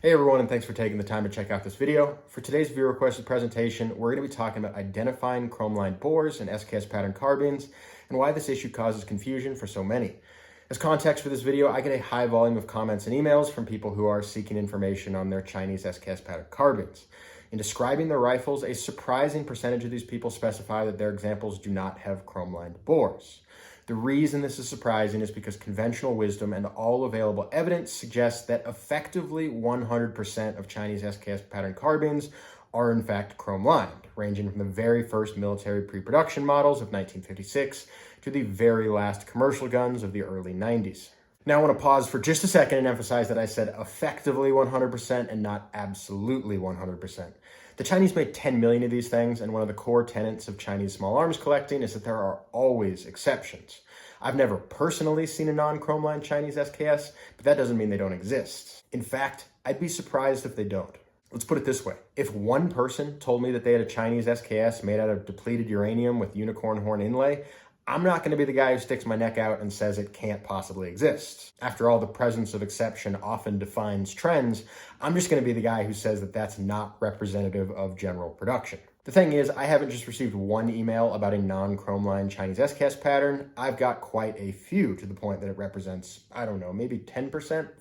Hey everyone, and thanks for taking the time to check out this video. For today's viewer requested presentation, we're going to be talking about identifying chrome-lined bores and SKS pattern carbines, and why this issue causes confusion for so many. As context for this video, I get a high volume of comments and emails from people who are seeking information on their Chinese SKS pattern carbines. In describing their rifles, a surprising percentage of these people specify that their examples do not have chrome-lined bores. The reason this is surprising is because conventional wisdom and all available evidence suggests that effectively 100% of Chinese SKS pattern carbines are in fact chrome-lined, ranging from the very first military pre-production models of 1956 to the very last commercial guns of the early 90s. Now I want to pause for just a second and emphasize that I said effectively 100% and not absolutely 100%. The Chinese made 10 million of these things, and one of the core tenets of Chinese small arms collecting is that there are always exceptions. I've never personally seen a non-chrome-lined Chinese SKS, but that doesn't mean they don't exist. In fact, I'd be surprised if they don't. Let's put it this way. If one person told me that they had a Chinese SKS made out of depleted uranium with unicorn horn inlay, I'm not going to be the guy who sticks my neck out and says it can't possibly exist. After all, the presence of exception often defines trends. I'm just going to be the guy who says that that's not representative of general production. The thing is, I haven't just received one email about a non-chrome-lined Chinese SKS pattern. I've got quite a few, to the point that it represents, I don't know, maybe 10%,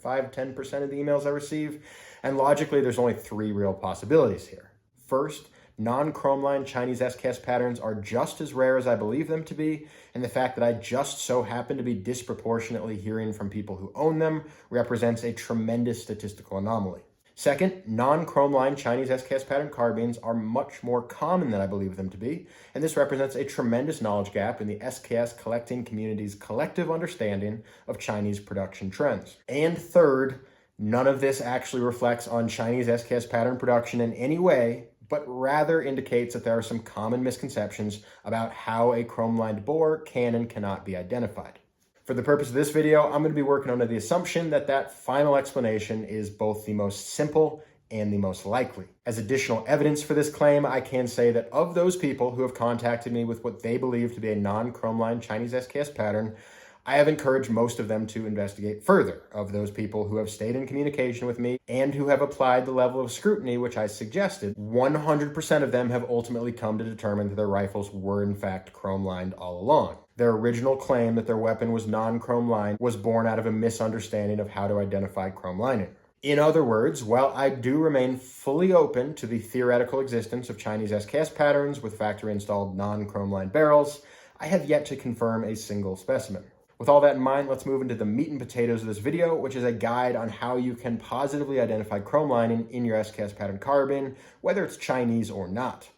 5-10% of the emails I receive. And logically, there's only three real possibilities here. First, non-chrome-lined Chinese SKS patterns are just as rare as I believe them to be, and the fact that I just so happen to be disproportionately hearing from people who own them represents a tremendous statistical anomaly. Second, non-chrome-lined Chinese SKS pattern carbines are much more common than I believe them to be, and this represents a tremendous knowledge gap in the SKS collecting community's collective understanding of Chinese production trends. And third, none of this actually reflects on Chinese SKS pattern production in any way, but rather indicates that there are some common misconceptions about how a chrome-lined bore can and cannot be identified. For the purpose of this video, I'm going to be working under the assumption that that final explanation is both the most simple and the most likely. As additional evidence for this claim, I can say that of those people who have contacted me with what they believe to be a non-chrome-lined Chinese SKS pattern, I have encouraged most of them to investigate further. Of those people who have stayed in communication with me and who have applied the level of scrutiny which I suggested, 100% of them have ultimately come to determine that their rifles were in fact chrome-lined all along. Their original claim that their weapon was non-chrome-lined was born out of a misunderstanding of how to identify chrome lining. In other words, while I do remain fully open to the theoretical existence of Chinese SKS patterns with factory-installed non-chrome-lined barrels, I have yet to confirm a single specimen. With all that in mind, let's move into the meat and potatoes of this video, which is a guide on how you can positively identify chrome lining in your SKS pattern carbine, whether it's Chinese or not.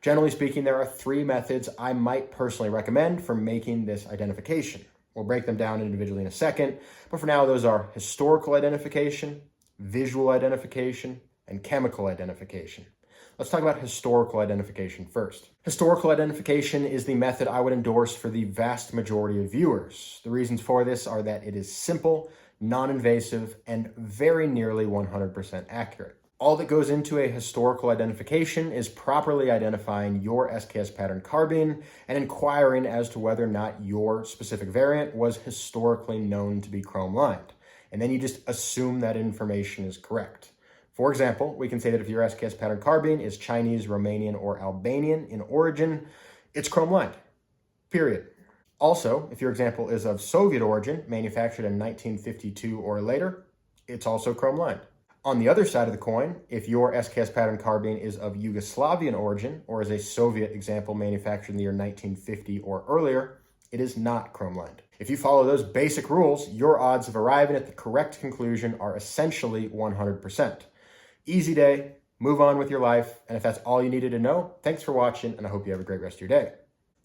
Generally speaking, there are three methods I might personally recommend for making this identification. We'll break them down individually in a second, but for now, those are historical identification, visual identification, and chemical identification. Let's talk about historical identification first. Historical identification is the method I would endorse for the vast majority of viewers. The reasons for this are that it is simple, non-invasive, and very nearly 100% accurate. All that goes into a historical identification is properly identifying your SKS pattern carbine and inquiring as to whether or not your specific variant was historically known to be chrome-lined. And then you just assume that information is correct. For example, we can say that if your SKS pattern carbine is Chinese, Romanian, or Albanian in origin, it's chrome-lined, period. Also, if your example is of Soviet origin, manufactured in 1952 or later, it's also chrome-lined. On the other side of the coin, if your SKS pattern carbine is of Yugoslavian origin, or is a Soviet example manufactured in the year 1950 or earlier, it is not chrome-lined. If you follow those basic rules, your odds of arriving at the correct conclusion are essentially 100%. Easy day, move on with your life, and if that's all you needed to know, thanks for watching, and I hope you have a great rest of your day.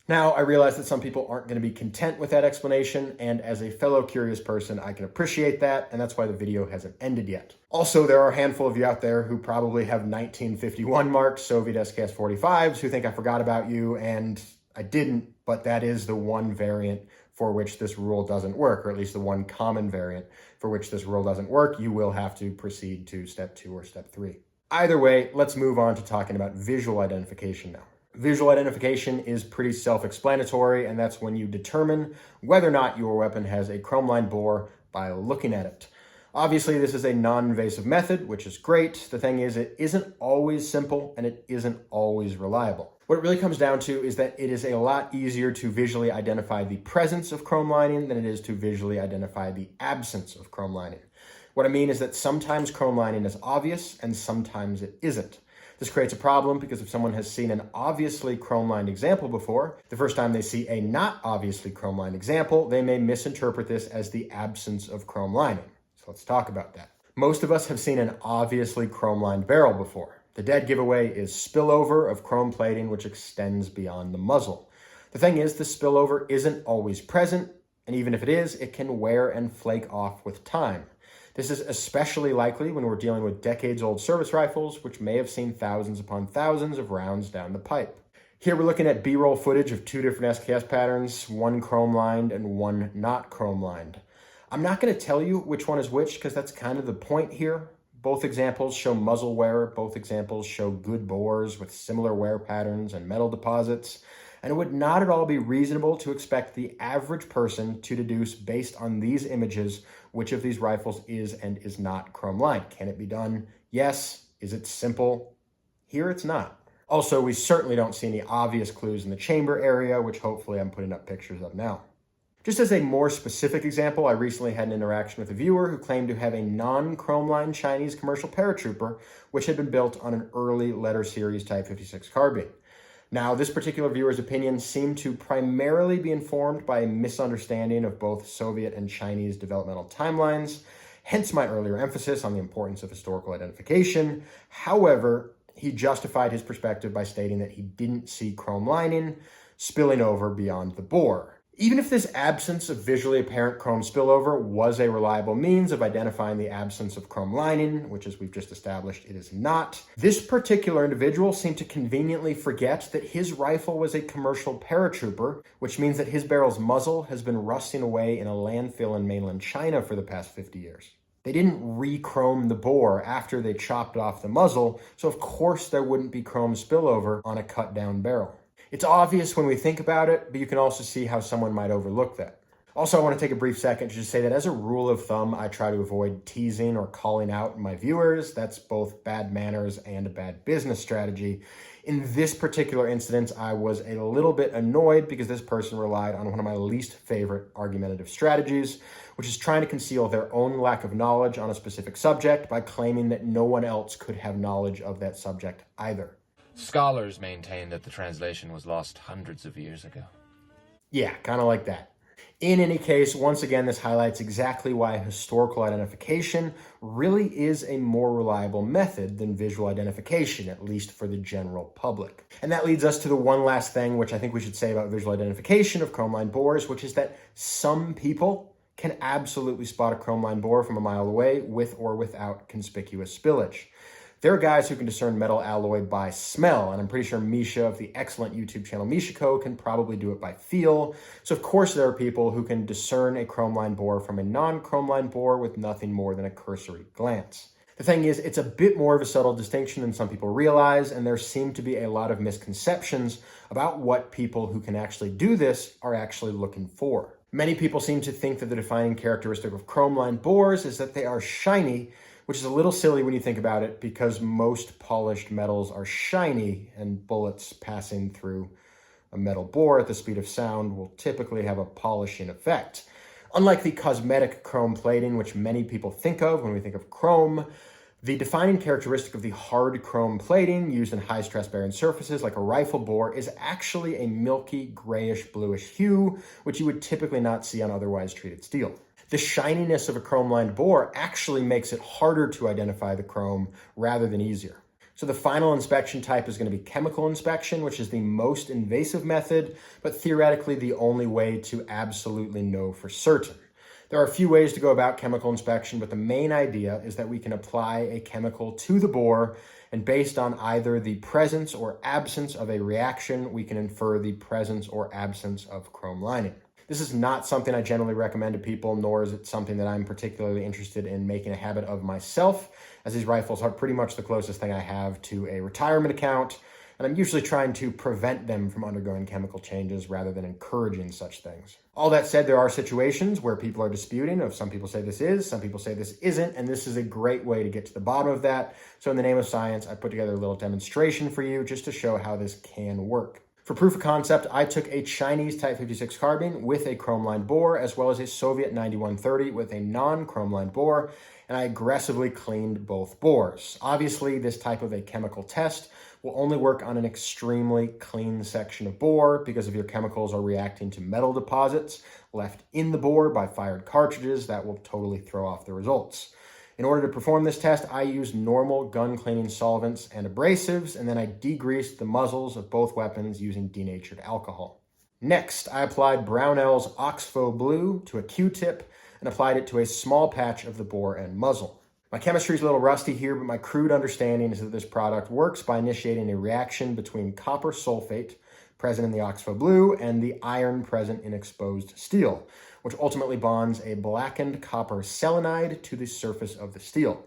Now, I realize that some people aren't going to be content with that explanation, and as a fellow curious person, I can appreciate that, and that's why the video hasn't ended yet. Also, there are a handful of you out there who probably have 1951 marked Soviet SKS 45s who think I forgot about you, and I didn't, but that is the one variant for which this rule doesn't work, or at least the one common variant for which this rule doesn't work. You will have to proceed to step 2 or step 3. Either way, let's move on to talking about visual identification now. Visual identification is pretty self-explanatory, and that's when you determine whether or not your weapon has a chrome-lined bore by looking at it. Obviously, this is a non-invasive method, which is great. The thing is, it isn't always simple and it isn't always reliable. What it really comes down to is that it is a lot easier to visually identify the presence of chrome lining than it is to visually identify the absence of chrome lining. What I mean is that sometimes chrome lining is obvious and sometimes it isn't. This creates a problem because if someone has seen an obviously chrome-lined example before, the first time they see a not obviously chrome-lined example, they may misinterpret this as the absence of chrome lining. So let's talk about that. Most of us have seen an obviously chrome-lined barrel before. The dead giveaway is spillover of chrome plating which extends beyond the muzzle. The thing is, the spillover isn't always present, and even if it is, it can wear and flake off with time. This is especially likely when we're dealing with decades-old service rifles, which may have seen thousands upon thousands of rounds down the pipe. Here we're looking at B-roll footage of two different SKS patterns, one chrome-lined and one not chrome-lined. I'm not going to tell you which one is which because that's kind of the point here. Both examples show muzzle wear, both examples show good bores with similar wear patterns and metal deposits, and it would not at all be reasonable to expect the average person to deduce based on these images which of these rifles is and is not chrome lined. Can it be done? Yes. Is it simple? Here it's not. Also, we certainly don't see any obvious clues in the chamber area, which hopefully I'm putting up pictures of now. Just as a more specific example, I recently had an interaction with a viewer who claimed to have a non-chrome lined Chinese commercial paratrooper, which had been built on an early letter series Type 56 carbine. Now, this particular viewer's opinion seemed to primarily be informed by a misunderstanding of both Soviet and Chinese developmental timelines, hence my earlier emphasis on the importance of historical identification. However, he justified his perspective by stating that he didn't see chrome lining spilling over beyond the bore. Even if this absence of visually apparent chrome spillover was a reliable means of identifying the absence of chrome lining, which as we've just established it is not, this particular individual seemed to conveniently forget that his rifle was a commercial paratrooper, which means that his barrel's muzzle has been rusting away in a landfill in mainland China for the past 50 years. They didn't re-chrome the bore after they chopped off the muzzle, so of course there wouldn't be chrome spillover on a cut-down barrel. It's obvious when we think about it, but you can also see how someone might overlook that. Also, I want to take a brief second to just say that as a rule of thumb, I try to avoid teasing or calling out my viewers. That's both bad manners and a bad business strategy. In this particular incident, I was a little bit annoyed because this person relied on one of my least favorite argumentative strategies, which is trying to conceal their own lack of knowledge on a specific subject by claiming that no one else could have knowledge of that subject either. Scholars maintain that the translation was lost hundreds of years ago. Yeah, kind of like that. In any case, once again, this highlights exactly why historical identification really is a more reliable method than visual identification, at least for the general public. And that leads us to the one last thing, which I think we should say about visual identification of chrome-lined bores, which is that some people can absolutely spot a chrome-lined bore from a mile away with or without conspicuous spillage. There are guys who can discern metal alloy by smell, and I'm pretty sure Misha of the excellent YouTube channel Mishiko can probably do it by feel. So of course there are people who can discern a chrome-lined bore from a non-chrome-lined bore with nothing more than a cursory glance. The thing is, it's a bit more of a subtle distinction than some people realize, and there seem to be a lot of misconceptions about what people who can actually do this are actually looking for. Many people seem to think that the defining characteristic of chrome-lined bores is that they are shiny, which is a little silly when you think about it because most polished metals are shiny and bullets passing through a metal bore at the speed of sound will typically have a polishing effect. Unlike the cosmetic chrome plating, which many people think of when we think of chrome, the defining characteristic of the hard chrome plating used in high-stress bearing surfaces like a rifle bore is actually a milky grayish-bluish hue, which you would typically not see on otherwise treated steel. The shininess of a chrome-lined bore actually makes it harder to identify the chrome rather than easier. So the final inspection type is going to be chemical inspection, which is the most invasive method, but theoretically the only way to absolutely know for certain. There are a few ways to go about chemical inspection, but the main idea is that we can apply a chemical to the bore, and based on either the presence or absence of a reaction, we can infer the presence or absence of chrome lining. This is not something I generally recommend to people, nor is it something that I'm particularly interested in making a habit of myself, as these rifles are pretty much the closest thing I have to a retirement account. and I'm usually trying to prevent them from undergoing chemical changes rather than encouraging such things. All that said, there are situations where people are disputing of some people say this is, some people say this isn't, and this is a great way to get to the bottom of that. So in the name of science, I put together a little demonstration for you just to show how this can work. For proof of concept, I took a Chinese Type 56 carbine with a chrome-lined bore, as well as a Soviet 9130 with a non-chrome-lined bore, and I aggressively cleaned both bores. Obviously, this type of a chemical test will only work on an extremely clean section of bore because if your chemicals are reacting to metal deposits left in the bore by fired cartridges, that will totally throw off the results. In order to perform this test, I used normal gun cleaning solvents and abrasives, and then I degreased the muzzles of both weapons using denatured alcohol. Next, I applied Brownell's Oxbow Blue to a Q-tip and applied it to a small patch of the bore and muzzle. My chemistry is a little rusty here, but my crude understanding is that this product works by initiating a reaction between copper sulfate, present in the Oxbow Blue, and the iron present in exposed steel, which ultimately bonds a blackened copper selenide to the surface of the steel.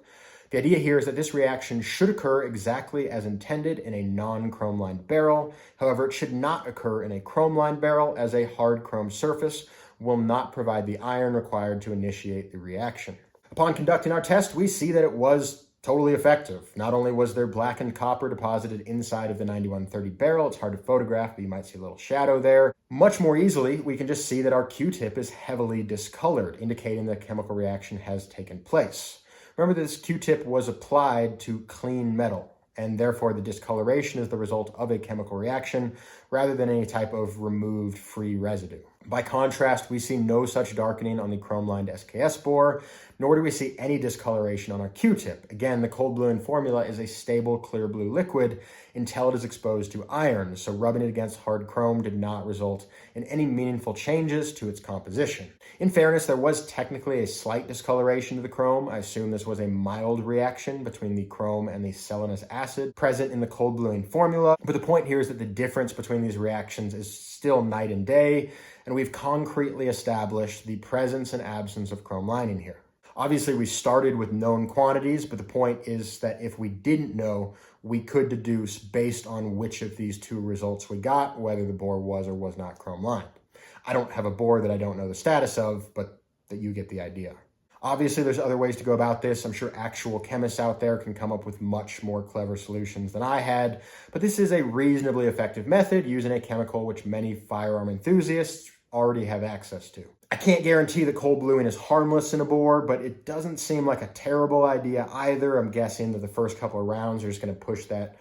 The idea here is that this reaction should occur exactly as intended in a non-chrome-lined barrel. However, it should not occur in a chrome-lined barrel, as a hard chrome surface will not provide the iron required to initiate the reaction. Upon conducting our test, we see that it was totally effective. Not only was there blackened copper deposited inside of the 9130 barrel, it's hard to photograph, but you might see a little shadow there. Much more easily, we can just see that our Q-tip is heavily discolored, indicating that a chemical reaction has taken place. Remember that this Q-tip was applied to clean metal, and therefore the discoloration is the result of a chemical reaction rather than any type of removed free residue. By contrast, we see no such darkening on the chrome-lined SKS bore, nor do we see any discoloration on our Q-tip. Again, the cold blue in formula is a stable clear blue liquid until it is exposed to iron, so rubbing it against hard chrome did not result in any meaningful changes to its composition. In fairness, there was technically a slight discoloration to the chrome. I assume this was a mild reaction between the chrome and the selenous acid present in the cold bluing formula, but the point here is that the difference between these reactions is still night and day, and we've concretely established the presence and absence of chrome lining here. Obviously, we started with known quantities, but the point is that if we didn't know, we could deduce based on which of these two results we got, whether the bore was or was not chrome lined. I don't have a bore that I don't know the status of, but that you get the idea. Obviously, there's other ways to go about this. I'm sure actual chemists out there can come up with much more clever solutions than I had, but this is a reasonably effective method using a chemical which many firearm enthusiasts already have access to. I can't guarantee that cold bluing is harmless in a bore, but it doesn't seem like a terrible idea either. I'm guessing that the first couple of rounds are just going to push that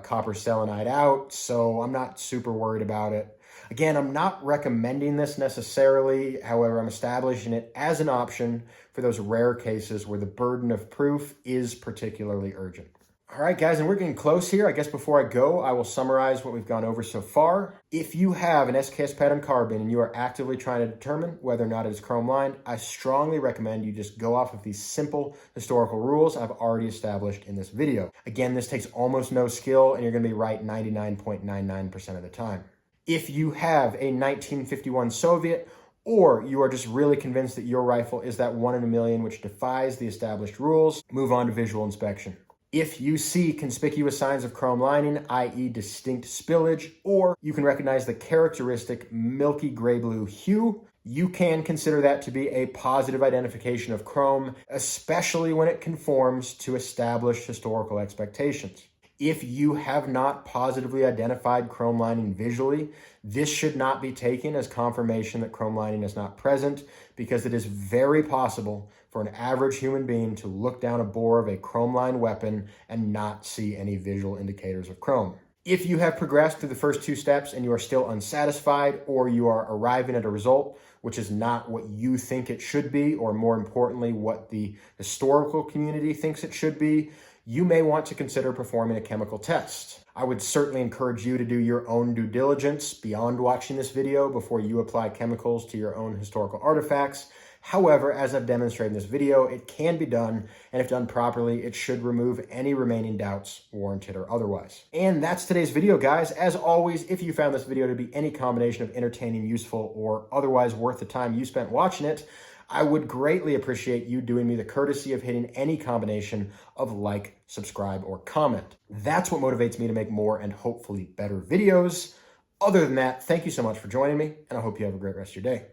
copper selenide out, so I'm not super worried about it. Again, I'm not recommending this necessarily. However, I'm establishing it as an option for those rare cases where the burden of proof is particularly urgent. All right, guys, and we're getting close here. I guess before I go, I will summarize what we've gone over so far. If you have an SKS pattern carbine and you are actively trying to determine whether or not it is chrome lined, I strongly recommend you just go off of these simple historical rules I've already established in this video. Again, this takes almost no skill, and you're going to be right 99.99% of the time. If you have a 1951 Soviet, or you are just really convinced that your rifle is that 1 in a million which defies the established rules, move on to visual inspection. If you see conspicuous signs of chrome lining, i.e. distinct spillage, or you can recognize the characteristic milky gray-blue hue, you can consider that to be a positive identification of chrome, especially when it conforms to established historical expectations. If you have not positively identified chrome lining visually, this should not be taken as confirmation that chrome lining is not present, because it is very possible for an average human being to look down a bore of a chrome-lined weapon and not see any visual indicators of chrome. If you have progressed through the first two steps and you are still unsatisfied, or you are arriving at a result which is not what you think it should be, or more importantly, what the historical community thinks it should be, you may want to consider performing a chemical test. I would certainly encourage you to do your own due diligence beyond watching this video before you apply chemicals to your own historical artifacts. However, as I've demonstrated in this video, it can be done, and if done properly, it should remove any remaining doubts, warranted or otherwise. And that's today's video, guys. As always, if you found this video to be any combination of entertaining, useful, or otherwise worth the time you spent watching it, I would greatly appreciate you doing me the courtesy of hitting any combination of like, subscribe, or comment. That's what motivates me to make more and hopefully better videos. Other than that, thank you so much for joining me, and I hope you have a great rest of your day.